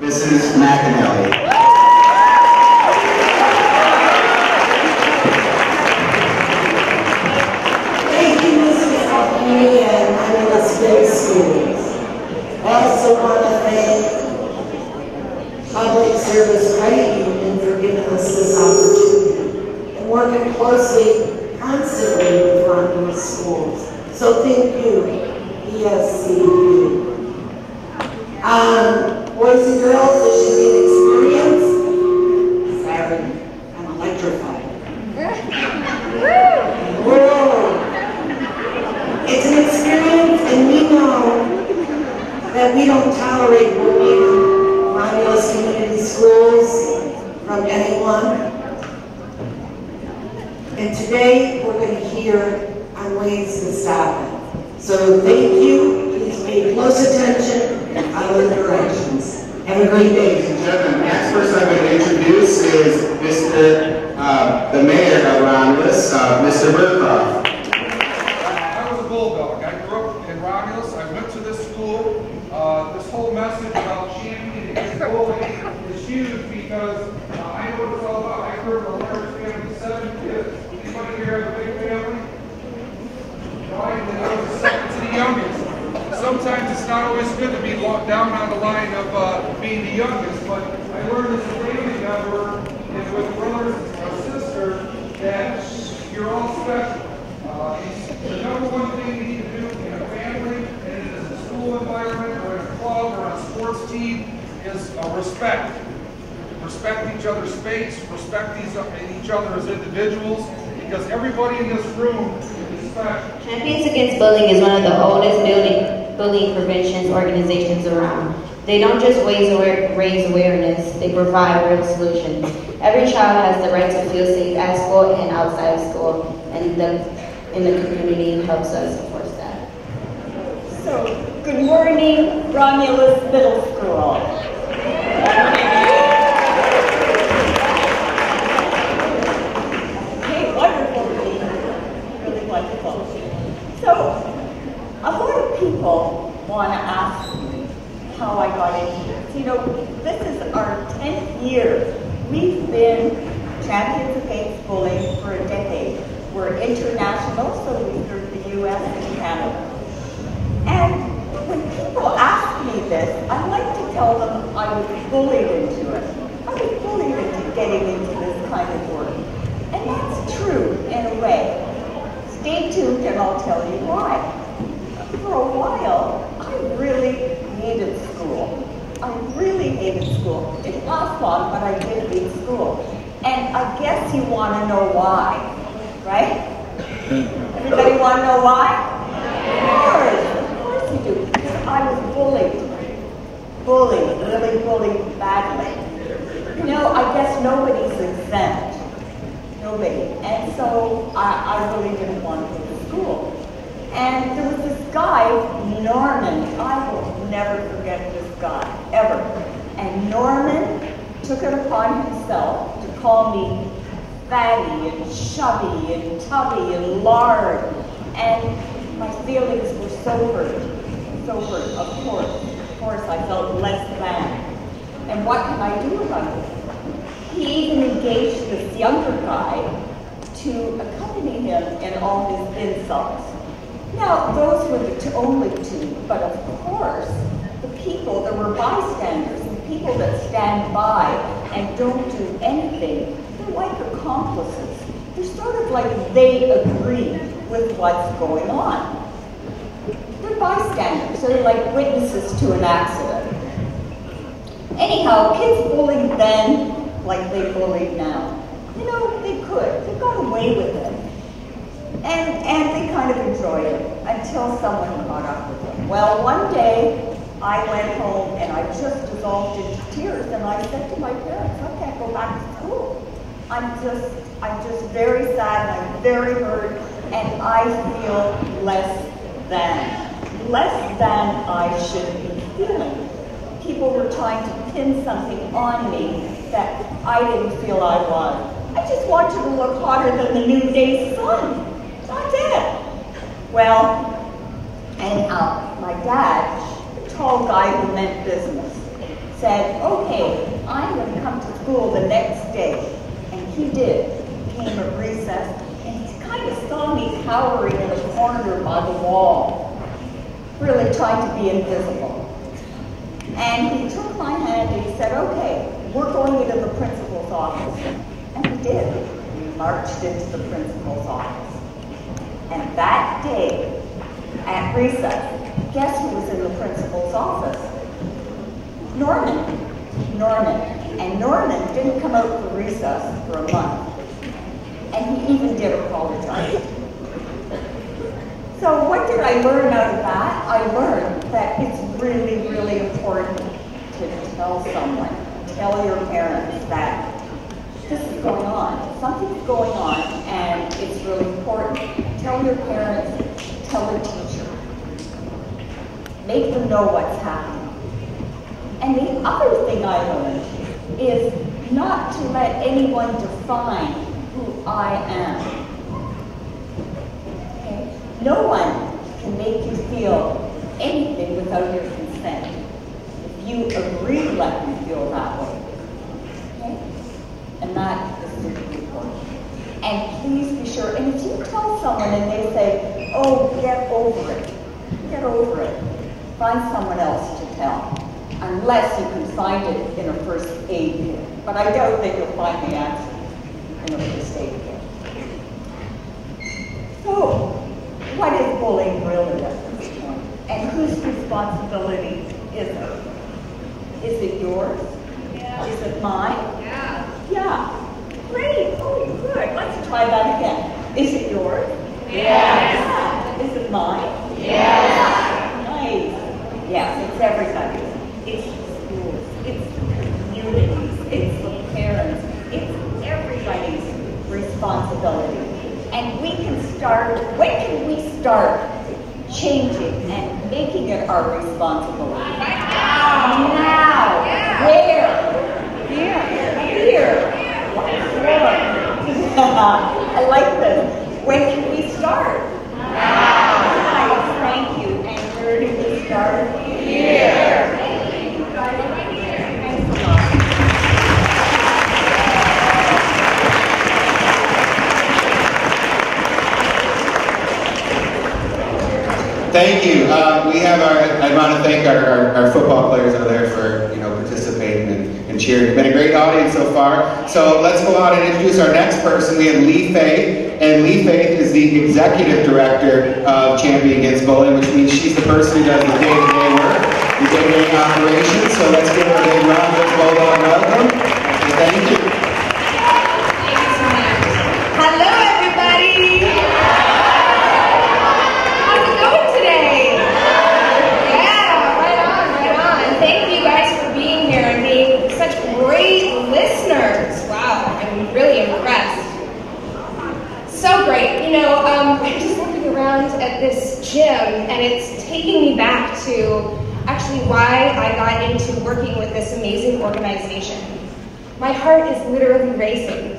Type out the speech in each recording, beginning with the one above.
Mrs. McAnally. Romulus Middle School. I also want to thank Public Service Credit Union for giving us this opportunity and working closely, constantly with Romulus schools. So thank you, ESCU. Boys and girls, this should be an experience. Sorry, I'm electrified. Whoa. It's an experience, and we know that we don't tolerate bullying in Romulus Community Schools from anyone. And today, we're going to hear on ways to stop it. So thank you. Please pay close attention and follow the directions. Have a great day. Ladies and gentlemen, the next person I'm going to introduce is the mayor of Romulus, Mr. Burkhoff. Romulus. I went to this school. This whole message about championing and bullying is huge because I know what it's all about. I grew up in a large family, 7 kids. Anybody here have a big family? Right? And I was the second to the youngest. Sometimes it's not always good to be down on the line of being the youngest, but I learned as a family member and with brothers or sisters that you're all special. The number one thing you need to do in a family and in a school environment or in a club or on a sports team is respect. Respect each other's space, respect each other as individuals, because everybody in this room is special. Champions Against Bullying is one of the oldest bullying prevention organizations around. They don't just raise awareness, they provide real solutions. Every child has the right to feel safe at school and outside of school, and in the community helps us enforce that. So, good morning, Romulus Middle School. Okay, wonderful to be here. Really wonderful. So, a lot of people want to ask me how I got into this. You know, this is our 10th year. We've been Champions Against Bullying for a decade. We're international, so we serve the U.S. and Canada. And when people ask me this, I like to tell them I was bullied into it. I was bullied into getting into this kind of work. And that's true in a way. Stay tuned and I'll tell you why. For a while, I really hated school. I really hated school. It didn't last long, but I did hate school. And I guess you want to know why. Right? Everybody want to know why? Of course you do. Because I was bullied, really bullied badly. You know, I guess nobody's exempt. Nobody. And so I really didn't want to go to school. And there was this guy, Norman. I will never forget this guy, ever. And Norman took it upon himself to call me fatty and chubby and tubby and lard, and my feelings were so hurt, of course I felt less than. And what can I do about it? He even engaged this younger guy to accompany him in all his insults. Now, those were the only two, but of course, the people, there were bystanders, and people that stand by and don't do anything. They're like accomplices. They're sort of like they agree with what's going on. They're bystanders. They're like witnesses to an accident. Anyhow, kids bullied then like they bullied now. You know, they could. They got away with it. And they kind of enjoyed it until someone caught up with them. Well, one day, I went home and I just dissolved into tears and I said to my parents, I can't go back to school. I'm just very sad and I'm very hurt and I feel less than I should be feeling. People were trying to pin something on me that I didn't feel I was. I just wanted to look hotter than the noonday sun. That's it. Well, anyhow, my dad, a tall guy who meant business, said, okay, I'm going to come to school the next day. And he did. He came at recess, and he kind of saw me cowering in a corner by the wall, really trying to be invisible. And he took my hand and he said, okay, we're going into the principal's office. And we did. We marched into the principal's office. And that day, at recess, guess who was in the principal's office? Norman. And Norman didn't come out for recess for a month. And he even did apologize. So what did I learn out of that? I learned that it's really, really important to tell someone, tell your parents that this is going on. Something's going on, and it's really important. Tell your parents, tell a teacher. Make them know what's happening. And the other thing I learned is not to let anyone define who I am. Okay? No one can make you feel anything without your consent. If you agree, let me feel that way. Okay? And that is super important. And please be sure, and if you tell someone and they say, oh, get over it, find someone else to tell. Unless you can find it in a first aid kit. But I doubt that you'll find the answer in a first aid kit. So, what is bullying really at this point? And whose responsibility is it? Is it yours? Yeah. Is it mine? Yeah. Yeah. Great. Oh, good. Let's try that again. Is it yours? Yes. Yeah. Is it mine? Yes. Nice. Yes, it's everybody's. It's the schools, it's the communities, it's the parents, it's everybody's responsibility. And we can start, when can we start changing and making it our responsibility? Now. Yeah. Where? Here. I like this. When can we start? Now. Nice, thank you. And where do we start? Here. Thank you. I want to thank our football players over there for participating and cheering. It's been a great audience so far. So let's go out and introduce our next person. We have Lee Faith, and Lee Faith is the executive director of Champion Against Bullying, which means she's the person who does the day-to-day work, the day-to-day operations. So let's give her a big round of applause and welcome. Thank you. Hello, everybody. How's it going today? Yeah, right on. Thank you guys for being here and being such great listeners. Wow, I'm really impressed. So great. I'm just looking around at this gym, and it's taking me back to actually why I got into working with this amazing organization. My heart is literally racing.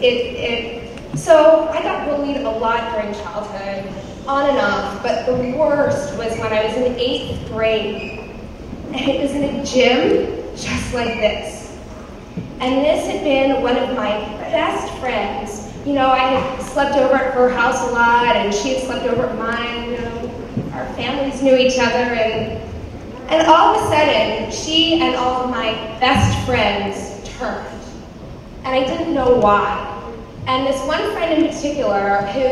So I got bullied a lot during childhood, on and off, but the worst was when I was in 8th grade. And it was in a gym just like this. And this had been one of my best friends. I had slept over at her house a lot, and she had slept over at mine. Our families knew each other, and all of a sudden, she and all of my best friends turned. And I didn't know why. And this one friend in particular who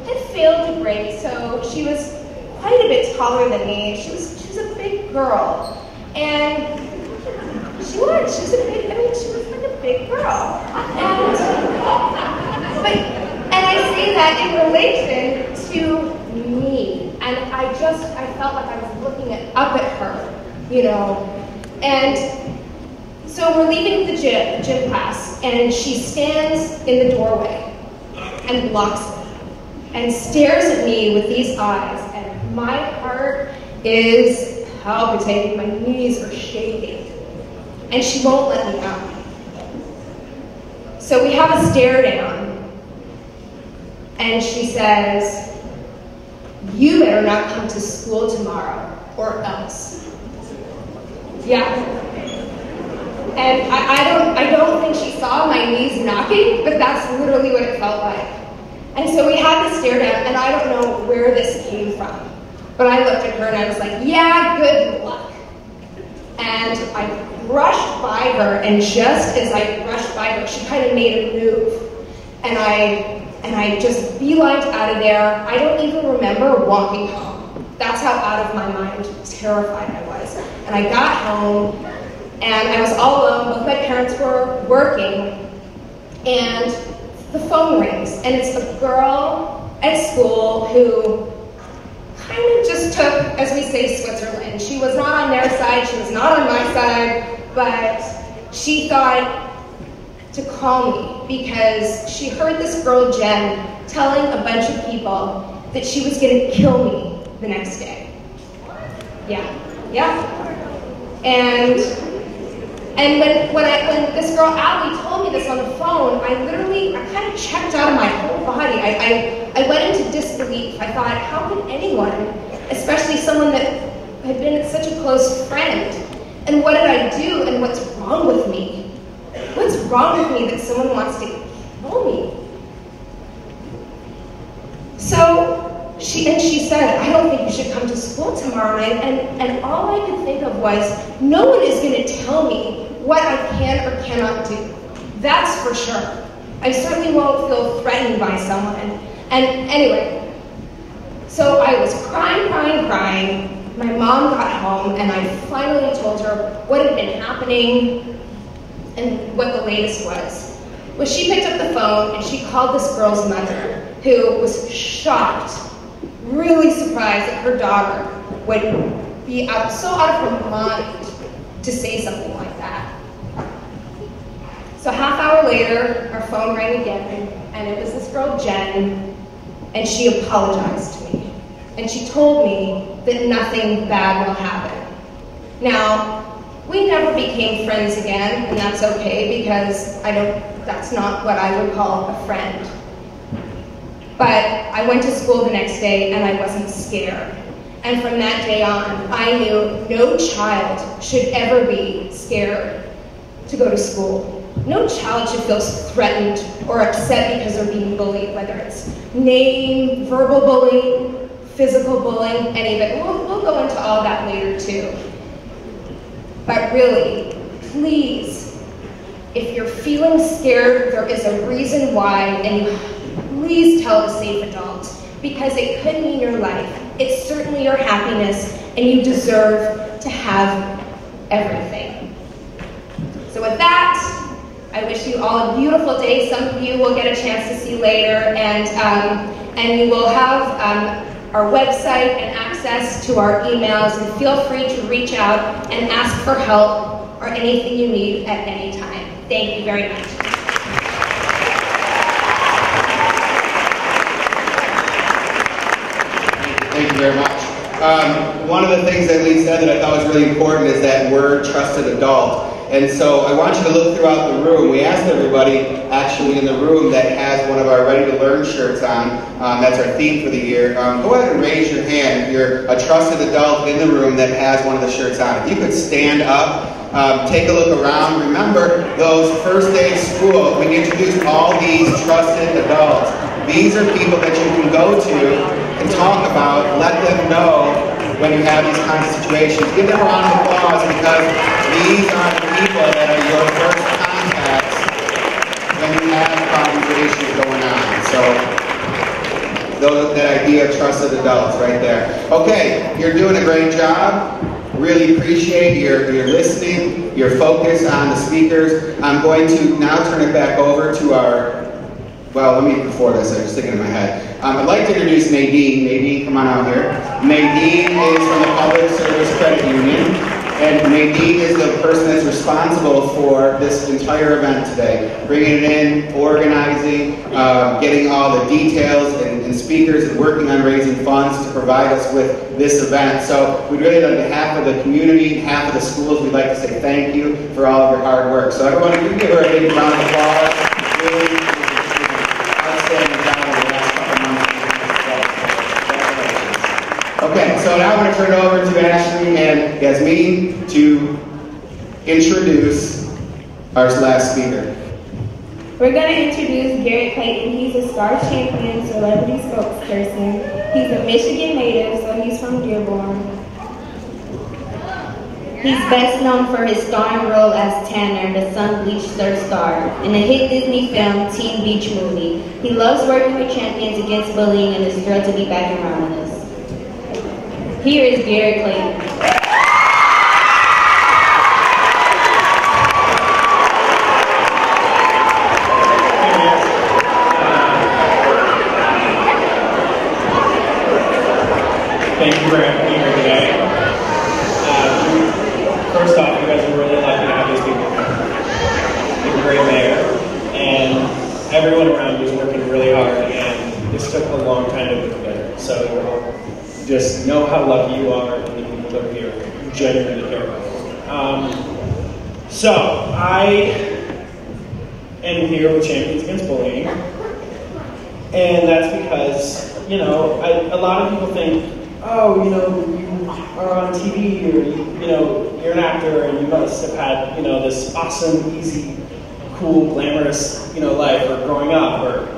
had failed to grade, so she was quite a bit taller than me. She was a big girl. And she was like a big girl. And I say that in relation to me. And I felt like I was looking up at her, And so we're leaving the gym class, and she stands in the doorway and blocks me and stares at me with these eyes, and my heart is palpitating, my knees are shaking, and she won't let me out. So we have a stare down, and she says, "You better not come to school tomorrow, or else." Yeah. And I don't think she saw my knees knocking, but that's literally what it felt like. And so we had this stare down, and I don't know where this came from. But I looked at her and I was like, yeah, good luck. And I brushed by her, and just as I brushed by her, she kind of made a move. And I just beelined out of there. I don't even remember walking home. That's how out of my mind terrified I was. And I got home, and I was all alone. Both my parents were working, and the phone rings, and it's a girl at school who kind of just took, as we say, Switzerland. She was not on their side, she was not on my side, but she thought to call me because she heard this girl, Jen, telling a bunch of people that she was going to kill me the next day. Yeah. And when this girl, Abby, told me this on the phone, I kind of checked out of my whole body. I went into disbelief. I thought, how could anyone, especially someone that had been such a close friend, and what did I do, and what's wrong with me? What's wrong with me that someone wants to kill me? So she said, I don't think you should come to school tomorrow night. And all I could think of was, no one is going to tell me what I can or cannot do. That's for sure. I certainly won't feel threatened by someone. And anyway, so I was crying. My mom got home, and I finally told her what had been happening and what the latest was. Well, she picked up the phone, and she called this girl's mother, who was shocked, really surprised that her daughter would be so out of her mind to say something like that. So half hour later, our phone rang again, and it was this girl, Jen, and she apologized to me. And she told me that nothing bad will happen. Now, we never became friends again, and that's okay because that's not what I would call a friend. But I went to school the next day, and I wasn't scared. And from that day on, I knew no child should ever be scared to go to school. No child should feel threatened or upset because they're being bullied, whether it's name, verbal bullying, physical bullying, any of it. We'll go into all that later too. But really, please, if you're feeling scared, there is a reason why, and please tell a safe adult, because it could mean your life. It's certainly your happiness, and you deserve to have everything. So with that, I wish you all a beautiful day. Some of you will get a chance to see later, and you will have our website and access to our emails, and feel free to reach out and ask for help or anything you need at any time. Thank you very much. Thank you very much. One of the things that Lee said that I thought was really important is that word trusted adult. And so I want you to look throughout the room. We asked everybody actually in the room that has one of our Ready to Learn shirts on. That's our theme for the year. Go ahead and raise your hand if you're a trusted adult in the room that has one of the shirts on. If you could stand up, take a look around. Remember those first day of school, we introduced all these trusted adults. These are people that you can go to and talk about, let them know when you have these kinds of situations. Give them a round of applause because these are the people that are your first contacts when you have problems or issues going on. So that idea of trusted adults right there. Okay, you're doing a great job. Really appreciate your listening, your focus on the speakers. I'm going to now turn it back over to our, well, let me before this, I was thinking in my head. I'd like to introduce Nadine. Nadine, come on out here. Nadine is from the Public Service Credit Union, and Nadine is the person that's responsible for this entire event today. Bringing it in, organizing, getting all the details and speakers, and working on raising funds to provide us with this event. So we'd really, on behalf of the community, half of the schools, we'd like to say thank you for all of your hard work. So everyone, if you can give her a big round of applause. Really outstanding job in the last couple months. Okay, so now I'm going to turn it over to Ashley and Yasmin to introduce our last speaker. We're going to introduce Garrett Clayton. He's a Star Champion celebrity spokesperson. He's a Michigan native, so he's from Dearborn. He's best known for his starring role as Tanner, the sun-bleached surf star, in the hit Disney film Teen Beach Movie. He loves working with champions against bullying and is thrilled to be back in Romulus. Here is Garrett Clayton. Thank you for having me here today. First off, you guys are really lucky to have these people here. You're a great mayor, and everyone around you is working really hard, and this took a long time to put together. So just know how lucky you are and the people that are here who genuinely care about you. So I am here with Champions Against Bullying, and that's because, you know, a lot of people think, oh, you know, you are on TV, or you know, you're an actor, and you must have had, you know, this awesome, easy, cool, glamorous, you know, life, or growing up, or,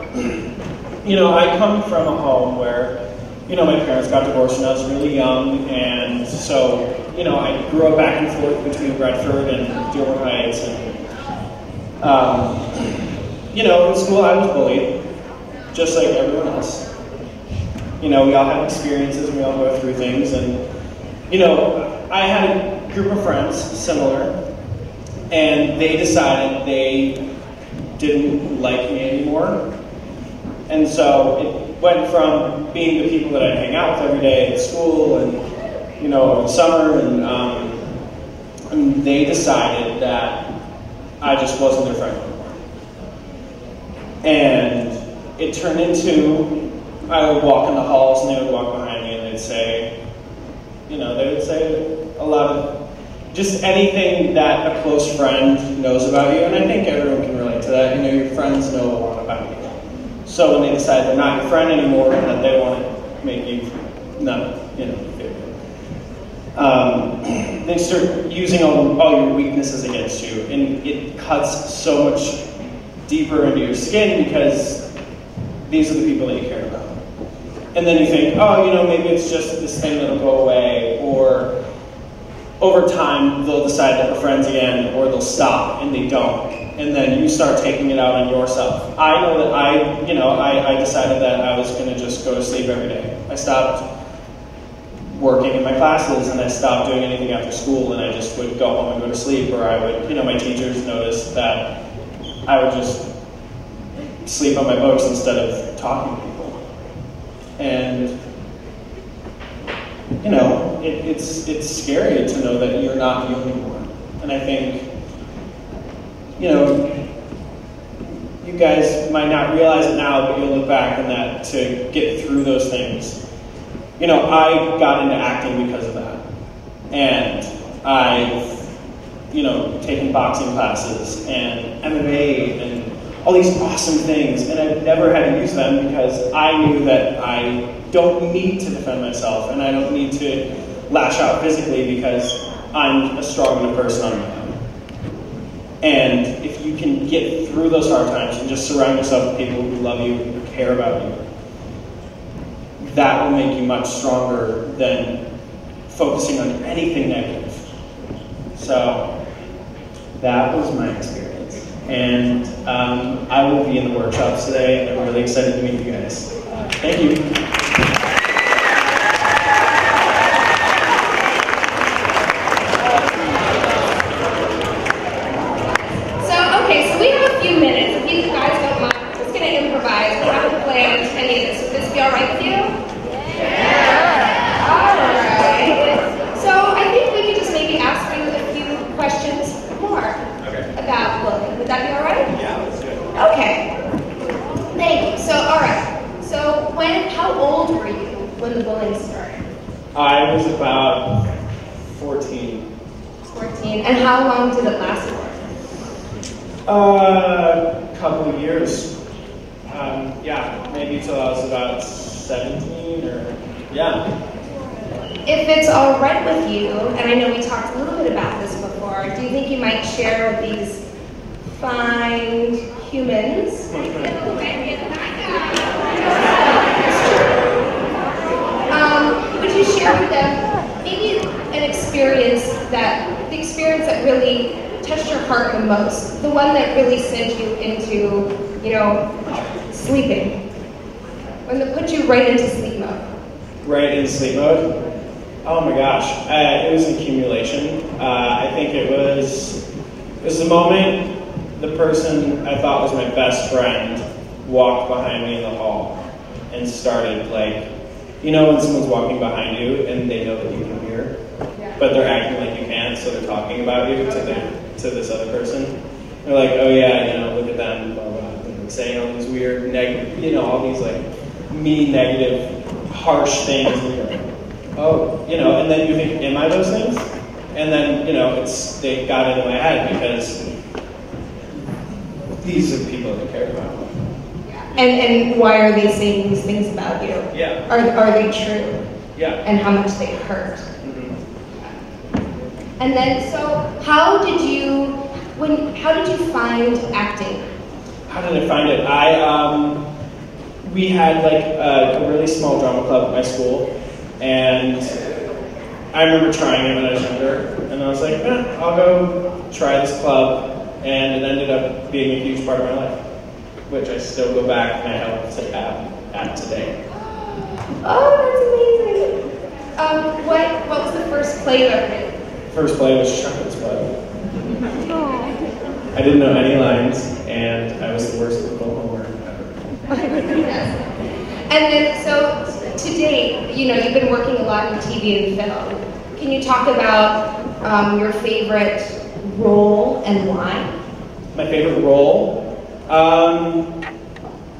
you know, I come from a home where, you know, my parents got divorced when I was really young, and so, you know, I grew up back and forth between Redford and Dearborn Heights, and, you know, in school I was bullied, just like everyone else. You know, we all have experiences, we all go through things, and, you know, I had a group of friends, similar, and they decided they didn't like me anymore. And so it went from being the people that I hang out with every day at school and, you know, in summer, and they decided that I just wasn't their friend anymore. And it turned into, I would walk in the halls and they would walk behind me and they'd say, you know, they would say a lot of, just anything that a close friend knows about you, and I think everyone can relate to that. You know, your friends know a lot about you. So when they decide they're not your friend anymore and that they want to make you not, you know, they start using all your weaknesses against you, and it cuts so much deeper into your skin because these are the people that you care about. And then you think, oh, you know, maybe it's just this thing that'll go away, or over time they'll decide that we're friends again, or they'll stop, and they don't. And then you start taking it out on yourself. I know that I decided that I was going to just go to sleep every day. I stopped working in my classes, and I stopped doing anything after school, and I just would go home and go to sleep, or I would, you know, my teachers noticed that I would just sleep on my books instead of talking to people. And, you know, it's scary to know that you're not you anymore. And I think, you know, you guys might not realize it now, but you'll look back on that to get through those things. You know, I got into acting because of that. And I've, you know, taken boxing classes and MMA and all these awesome things, and I've never had to use them because I knew that I don't need to defend myself, and I don't need to lash out physically because I'm a strong enough person on my own. And if you can get through those hard times and just surround yourself with people who love you, who care about you, that will make you much stronger than focusing on anything negative. So that was my experience. And I will be in the workshops today, and I'm really excited to meet you guys. Thank you. So we have a few minutes. If you guys don't mind, I'm just going to improvise. We haven't planned any of this. Would this be all right with you? Yeah. All right. So I think we could just maybe ask you a few questions more about bullying. Would that be all right? Yeah, let's do it. Okay. Thank you. So, all right. So how old were you when the bullying started? I was about 14. 14. And how long did it last for? A couple of years. Yeah, maybe till I was about 17 or, yeah. If it's all right with you, and I know we talked a little bit about this before, do you think you might share these find humans. Would you share with them maybe the experience that really touched your heart the most, the one that really sent you into, sleeping, when they put you right into sleep mode? Right into sleep mode? Oh my gosh, it was an accumulation. I think it was the moment the person I thought was my best friend walked behind me in the hall and started when someone's walking behind you and they know that you can hear, but they're acting like you can't, so they're talking about you to this other person. They're like, oh yeah, look at them, blah, blah, blah, saying all these weird negative, all these mean, negative, harsh things. And you're like, oh, and then you think, am I those things? And then, they got into my head because these are the people that I care about. And why are they saying these things about you? Yeah. Are they true? Yeah. And how much they hurt? Mm-hmm. And then, so how did you find acting? How did I find it? We had a really small drama club at my school, and I remember trying it when I was younger, and I was like, I'll go try this club, and it ended up being a huge part of my life, which I still go back and I help to at today. Oh, that's amazing. What was the first play you ever did? First play was Shepherd's Blood. I didn't know any lines, and I was the worst little homer ever. And then, so to date, you've been working a lot in TV and film. Can you talk about your favorite role and why? My favorite role?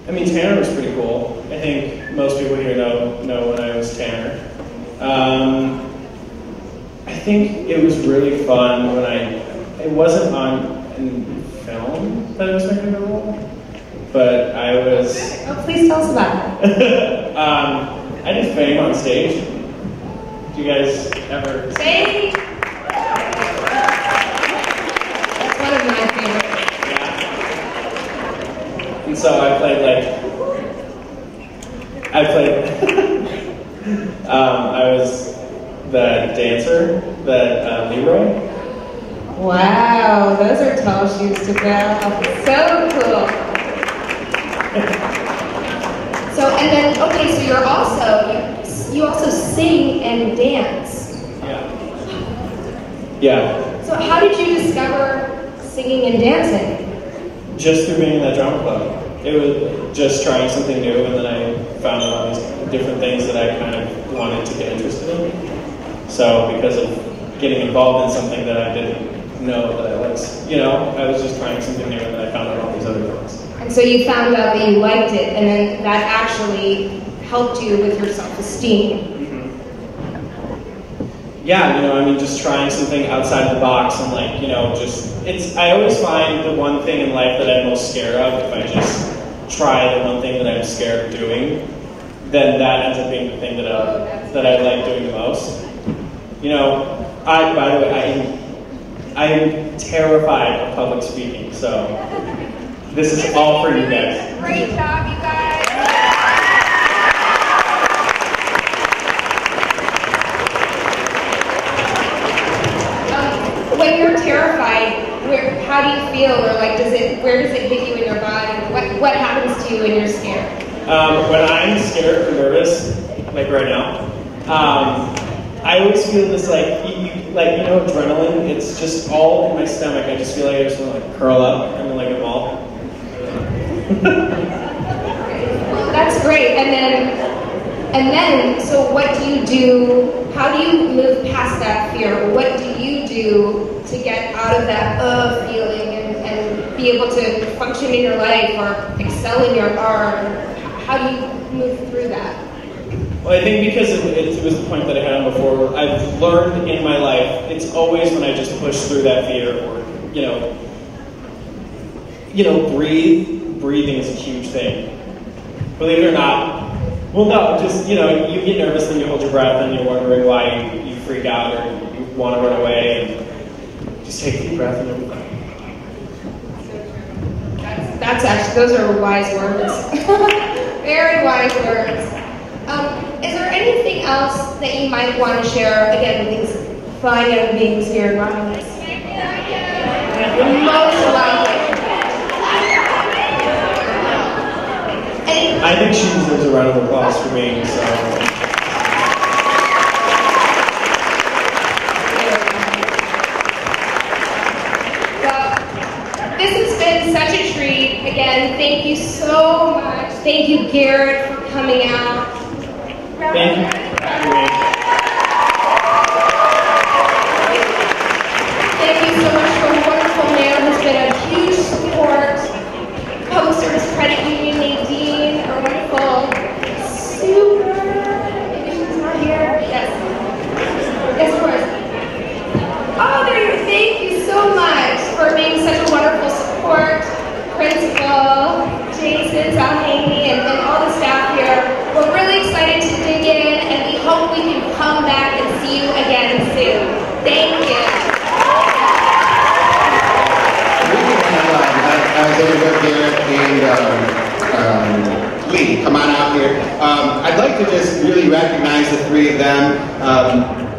Tanner was pretty cool. I think most people here know when I was Tanner. I think it was really fun when it wasn't in film that it was my favorite role, but I was... Oh, please tell us about it. I did Fame on stage. Do you guys ever... Fame! That's one of my favorites. Yeah. And so I played I was the dancer, Leroy. Wow, those are tall shoes to fill. So cool. So, and then, okay, so you also sing and dance. Yeah. So how did you discover singing and dancing? Just through being in that drama club. It was just trying something new, and then I found all these different things that I kind of wanted to get interested in. So because of getting involved in something that I didn't know that I liked, I was just trying something new, and then I found out all these other things. And so you found out that you liked it, and then that actually helped you with your self-esteem. Yeah, just trying something outside the box, and I always find the one thing in life that I'm most scared of, if I just try the one thing that I'm scared of doing, then that ends up being the thing that I like doing the most. By the way, I am terrified of public speaking, so this is all for you guys. Great job, you guys. When you're terrified, how do you feel, or where does it hit you in your body? What happens to you when you're scared? When I'm scared or nervous, like right now, I always feel this adrenaline. It's just all in my stomach. I just feel like I just want to curl up and like a ball. That's great. And then, so what do you do? How do you move past that fear? What do you do to get out of that feeling and be able to function in your life or excel in your art? How do you move through that? Well, I think because it was the point that I had on before, I've learned in my life, it's always when I just push through that fear or, breathing is a huge thing. Believe it or not. Well, no, just, you get nervous and you hold your breath and you're wondering why you freak out or you want to run away, and just take a deep breath and you'll be fine. those are wise words. Very wise words. Is there anything else that you might want to share, again, with these fine young beings here in Romulus? You're most welcome. I think she deserves a round of applause for being so. Such a treat. Again, thank you so much. Thank you, Garrett, for coming out. Thank you. Thank you so much for a wonderful man who's been a huge support. Public Service Credit Union, Nadine, our wonderful super. She's not here. Yes. Yes, of course. Oh, there you are. Thank you so much for being such a wonderful support. Principal, Jason, Zalhaney, and all the staff here. We're really excited to dig in, and we hope we can come back and see you again soon. Thank you. Garrett and Lee, come on out here. I'd like to just really recognize the three of them.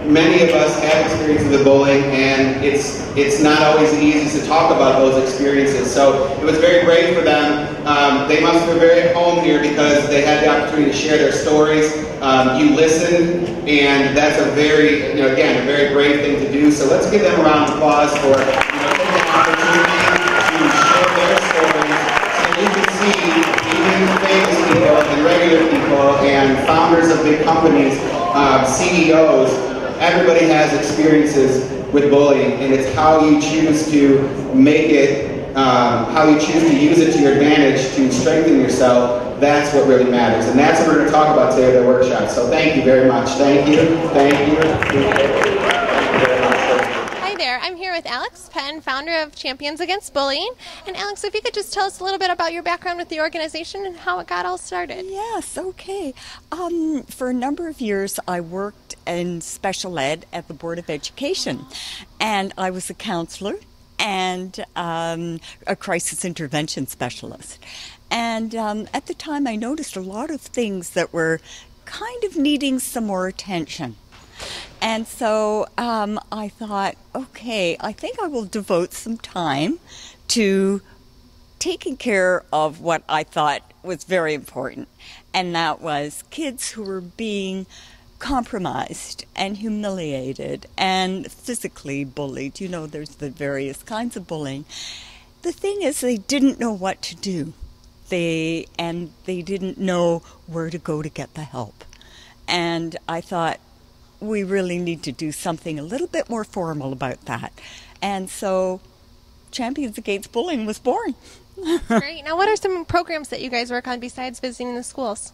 Many of us have experiences with bullying, and it's not always easy to talk about those experiences. So it was very brave for them. They must feel very at home here because they had the opportunity to share their stories. You listened, and that's a very, again, a very brave thing to do. So let's give them a round of applause for taking the opportunity to share their stories, so you can see even famous people and regular people and founders of big companies, CEOs. Everybody has experiences with bullying, and it's how you choose to make it, how you choose to use it to your advantage to strengthen yourself. That's what really matters, and that's what we're going to talk about today at the workshop. So thank you very much. Thank you. Thank you. Hi there. I'm here with Alex Penn, founder of Champions Against Bullying. And Alex, if you could just tell us a little bit about your background with the organization and how it got all started. Yes, okay. For a number of years, I worked in special ed at the Board of Education, and I was a counselor and a crisis intervention specialist. And at the time, I noticed a lot of things that were kind of needing some more attention. And so I thought, okay, I think I will devote some time to taking care of what I thought was very important, and that was kids who were being compromised and humiliated and physically bullied. You know, there's the various kinds of bullying. The thing is, they didn't know what to do. They didn't know where to go to get the help. And I thought, we really need to do something a little bit more formal about that. And so Champions Against Bullying was born. Great. Now, what are some programs that you guys work on besides visiting the schools?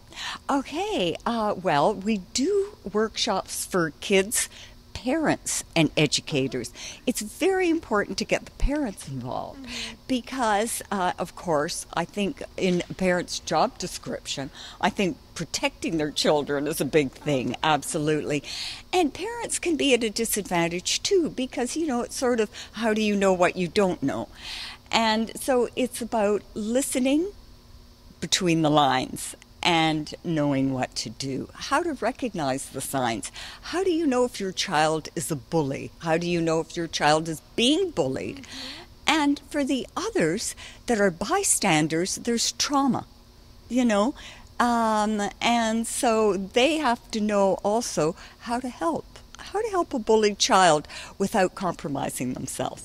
Okay. Well, we do workshops for kids, parents, and educators. It's very important to get the parents involved because, of course, I think in a parent's job description, I think protecting their children is a big thing, absolutely. And parents can be at a disadvantage, too, because, it's sort of, how do you know what you don't know? And so it's about listening between the lines and knowing what to do, how to recognize the signs. How do you know if your child is a bully? How do you know if your child is being bullied? And for the others that are bystanders, there's trauma, and so they have to know also how to help a bullied child without compromising themselves.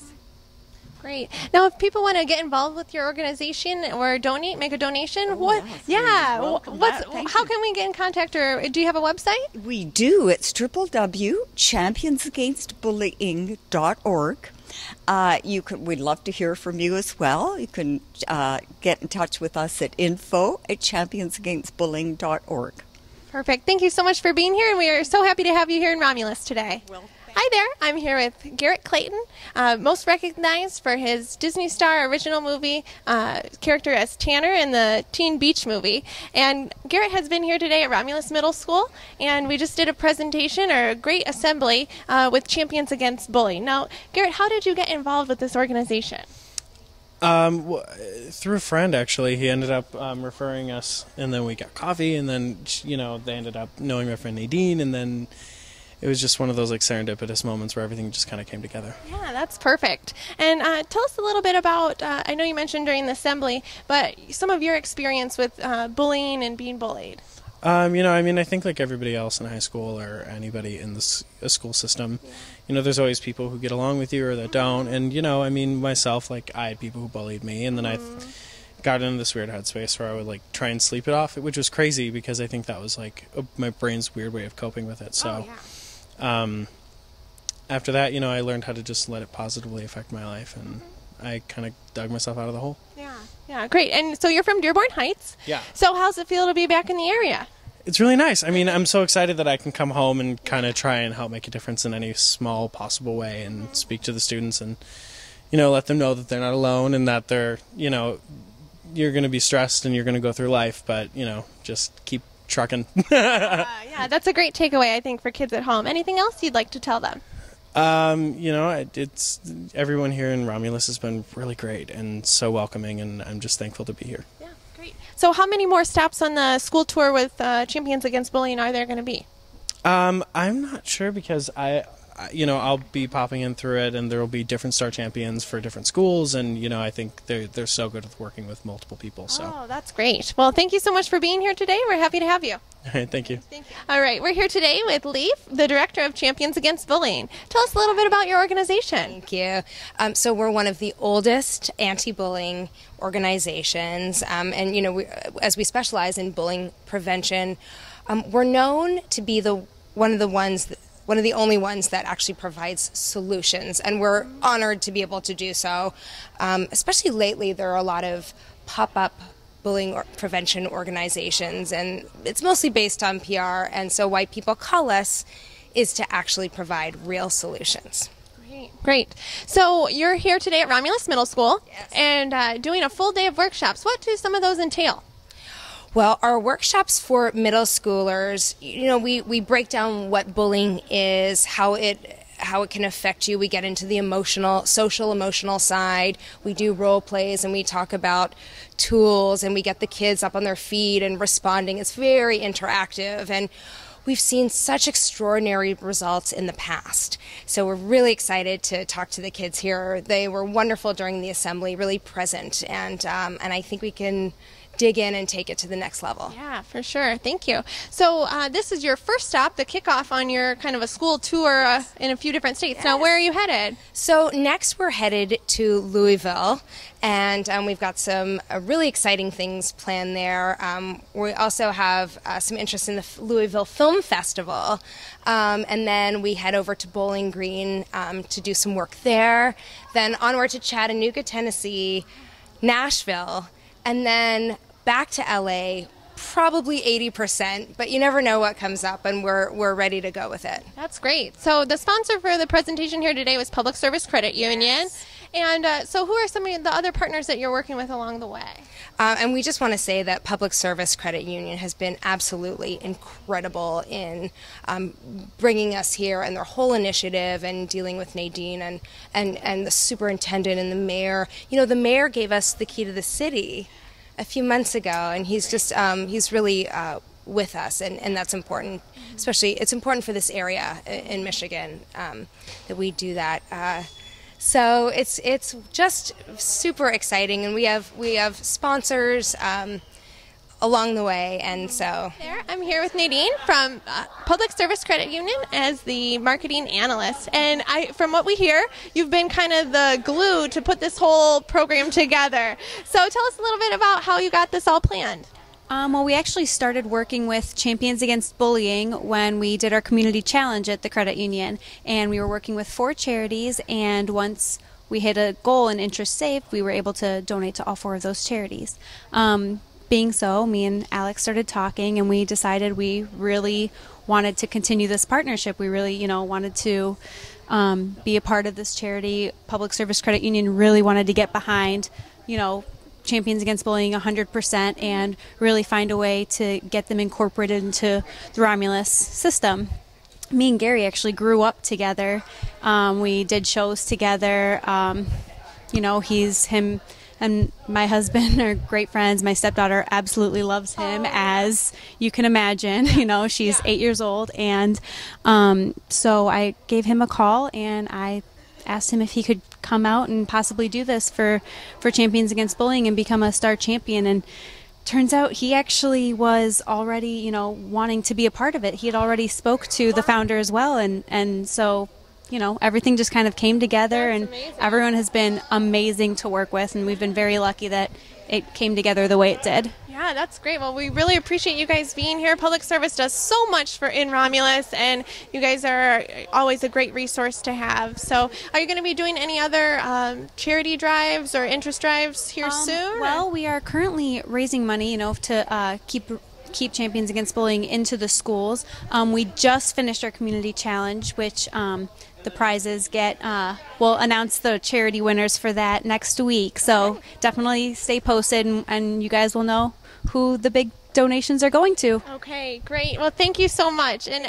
Great. Now, if people want to get involved with your organization or make a donation, how can we get in contact, or do you have a website? We do. It's www.championsagainstbullying.org. We'd love to hear from you as well. You can get in touch with us at info@championsagainstbullying.org. Perfect. Thank you so much for being here, and we are so happy to have you here in Romulus today. Hi there. I'm here with Garrett Clayton, most recognized for his Disney Star original movie character as Tanner in the Teen Beach movie. And Garrett has been here today at Romulus Middle School, and we just did a presentation or a great assembly with Champions Against Bullying. Now, Garrett, how did you get involved with this organization? Through a friend, actually. He ended up referring us, and then we got coffee, and then, they ended up knowing my friend Nadine, and then it was just one of those, serendipitous moments where everything just kind of came together. Yeah, that's perfect. And tell us a little bit about, I know you mentioned during the assembly, but some of your experience with bullying and being bullied. I think like everybody else in high school or anybody in a school system, there's always people who get along with you or that don't. And, myself, I had people who bullied me, and then I got into this weird headspace where I would try and sleep it off, which was crazy because I think that was my brain's weird way of coping with it. So after that, I learned how to just let it positively affect my life, and I kind of dug myself out of the hole. Yeah, great. And so you're from Dearborn Heights. Yeah. So how's it feel to be back in the area? It's really nice. I'm so excited that I can come home and kind of try and help make a difference in any small possible way and speak to the students and, let them know that they're not alone and that they're, you're going to be stressed and you're going to go through life, but, just keep trucking. Yeah, that's a great takeaway, I think, for kids at home. Anything else you'd like to tell them? It's everyone here in Romulus has been really great and so welcoming, and I'm just thankful to be here. Yeah, great. So how many more stops on the school tour with Champions Against Bullying are there going to be? I'm not sure because I'll be popping in through it, and there will be different star champions for different schools, and I think they're so good at working with multiple people. So. Oh, that's great. Well, thank you so much for being here today. We're happy to have you. All right, thank you. Thank you. All right, we're here today with Leaf, the director of Champions Against Bullying. Tell us a little bit about your organization. Thank you. So we're one of the oldest anti-bullying organizations, and as we specialize in bullying prevention, we're known to be one of the only ones that actually provides solutions, and we're honored to be able to do so. Especially lately, there are a lot of pop-up bullying prevention organizations, and it's mostly based on PR, and so why people call us is to actually provide real solutions. Great. So you're here today at Romulus Middle School. Yes. And doing a full day of workshops. What do some of those entail? Well, our workshops for middle schoolers, we break down what bullying is, how it can affect you. We get into the social emotional side. We do role plays, and we talk about tools, and we get the kids up on their feet and responding. It's very interactive, and we've seen such extraordinary results in the past. So we're really excited to talk to the kids here. They were wonderful during the assembly, really present, and I think we can dig in and take it to the next level. Yeah, for sure. Thank you. So this is your first stop, the kickoff on your kind of a school tour in a few different states. Yes. Now, where are you headed? So next we're headed to Louisville, and we've got some really exciting things planned there. We also have some interest in the Louisville Film Festival, and then we head over to Bowling Green to do some work there, then onward to Chattanooga, Tennessee, Nashville, and then back to LA, probably 80%, but you never know what comes up, and we're ready to go with it. That's great. So the sponsor for the presentation here today was Public Service Credit Union. Yes. And so who are some of the other partners that you're working with along the way? And we just want to say that Public Service Credit Union has been absolutely incredible in bringing us here, and their whole initiative, and dealing with Nadine and the superintendent and the mayor. The mayor gave us the key to the city a few months ago, and he's just he's really with us, and that's important. Especially, it's important for this area in Michigan that we do that. So it's just super exciting, and we have sponsors along the way, and so. I'm here with Nadine from Public Service Credit Union as the marketing analyst, and from what we hear, you've been kind of the glue to put this whole program together. So tell us a little bit about how you got this all planned. Well, we actually started working with Champions Against Bullying when we did our community challenge at the credit union, and we were working with 4 charities, and once we hit a goal in interest saved, we were able to donate to all 4 of those charities. Being so, me and Alex started talking, and we decided we really wanted to continue this partnership. We really, wanted to be a part of this charity. Public Service Credit Union really wanted to get behind, Champions Against Bullying 100% and really find a way to get them incorporated into the Romulus system. Me and Gary actually grew up together. We did shows together. He's him and my husband are great friends. My stepdaughter absolutely loves him, as you can imagine. You know, she's 8 years old, and so I gave him a call and I asked him if he could come out and possibly do this for Champions Against Bullying and become a star champion. And turns out he actually was already, you know, wanting to be a part of it. He had already spoke to the founder as well, and so, you know, everything just kind of came together. That's and amazing. Everyone has been amazing to work with, and we've been very lucky that it came together the way it did. Yeah, that's great. Well, we really appreciate you guys being here. Public service does so much for in Romulus, and you guys are always a great resource to have. So are you going to be doing any other charity drives or interest drives here soon? Well, we are currently raising money, you know, to keep Champions Against Bullying into the schools. We just finished our community challenge, which the prizes get, we'll announce the charity winners for that next week. So definitely stay posted, and you guys will know who the big donations are going to. Okay, great. Well, thank you so much. And